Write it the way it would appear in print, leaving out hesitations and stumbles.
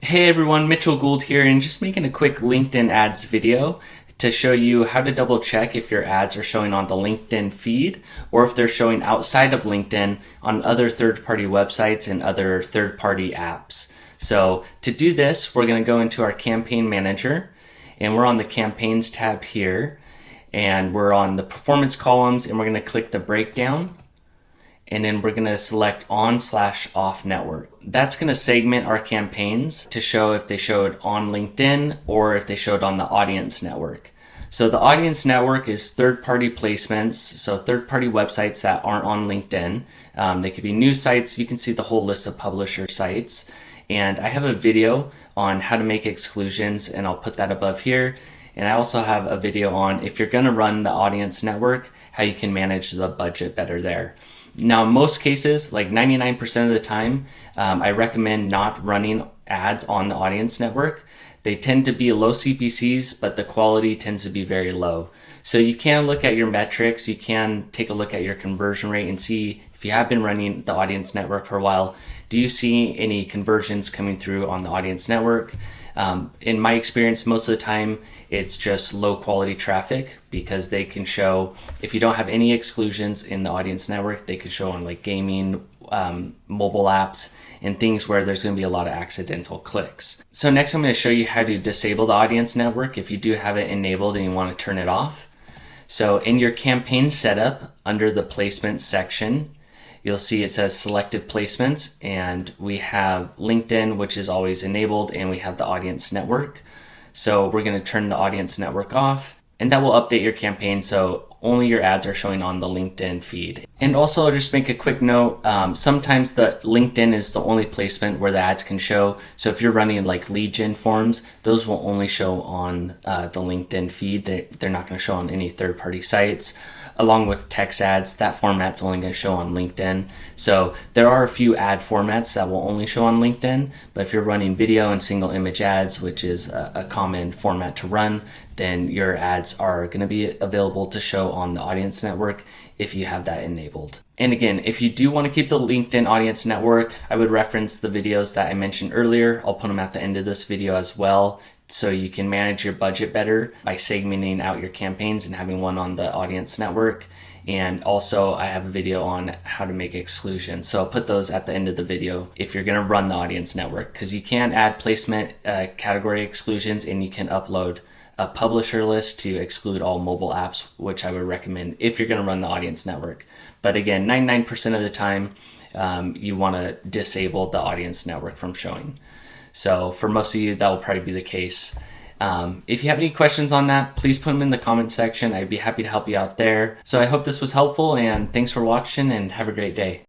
Hey everyone, Mitchell Gould here, and just making a quick LinkedIn ads video to show you how to double check if your ads are showing on the LinkedIn feed or if they're showing outside of LinkedIn on other third-party websites and other third-party apps. So to do this, we're going to go into our campaign manager, and we're on the campaigns tab here, and we're on the performance columns, and we're going to click the breakdown. And then we're going to select on/off network. That's going to segment our campaigns to show if they showed on LinkedIn or if they showed on the audience network. So the audience network is third-party placements, so third-party websites that aren't on LinkedIn. They could be news sites. You can see the whole list of publisher sites. And I have a video on how to make exclusions, and I'll put that above here. And I also have a video on if you're going to run the audience network, how you can manage the budget better there. Now, in most cases, like 99% of the time, I recommend not running ads on the audience network. They tend to be low CPCs, but the quality tends to be very low. So you can look at your metrics, you can take a look at your conversion rate and see if you have been running the audience network for a while, do you see any conversions coming through on the audience network? In my experience, most of the time, it's just low quality traffic because they can show, if you don't have any exclusions in the audience network, they can show on like gaming, mobile apps, and things where there's going to be a lot of accidental clicks. So next I'm going to show you how to disable the audience network if you do have it enabled and you want to turn it off. So in your campaign setup, under the placement section, you'll see it says selected placements, and we have LinkedIn, which is always enabled, and we have the audience network. So we're going to turn the audience network off, and that will update your campaign so only your ads are showing on the LinkedIn feed. And also, I'll just make a quick note, sometimes the LinkedIn is the only placement where the ads can show. So if you're running like lead gen forms, those will only show on the LinkedIn feed. They're not going to show on any third-party sites. Along with text ads, that format's only going to show on LinkedIn. So there are a few ad formats that will only show on LinkedIn, but if you're running video and single image ads, which is a common format to run, then your ads are going to be available to show on the audience network if you have that enabled. And again, if you do want to keep the LinkedIn audience network, I would reference the videos that I mentioned earlier. I'll put them at the end of this video as well, so you can manage your budget better by segmenting out your campaigns and having one on the audience network. And also I have a video on how to make exclusions. So I'll put those at the end of the video if you're going to run the audience network, because you can add placement category exclusions, and you can upload a publisher list to exclude all mobile apps, which I would recommend if you're going to run the audience network. But again, 99% of the time, you want to disable the audience network from showing. So for most of you, that will probably be the case. If you have any questions on that, please put them in the comment section. I'd be happy to help you out there. So I hope this was helpful, and thanks for watching, and have a great day.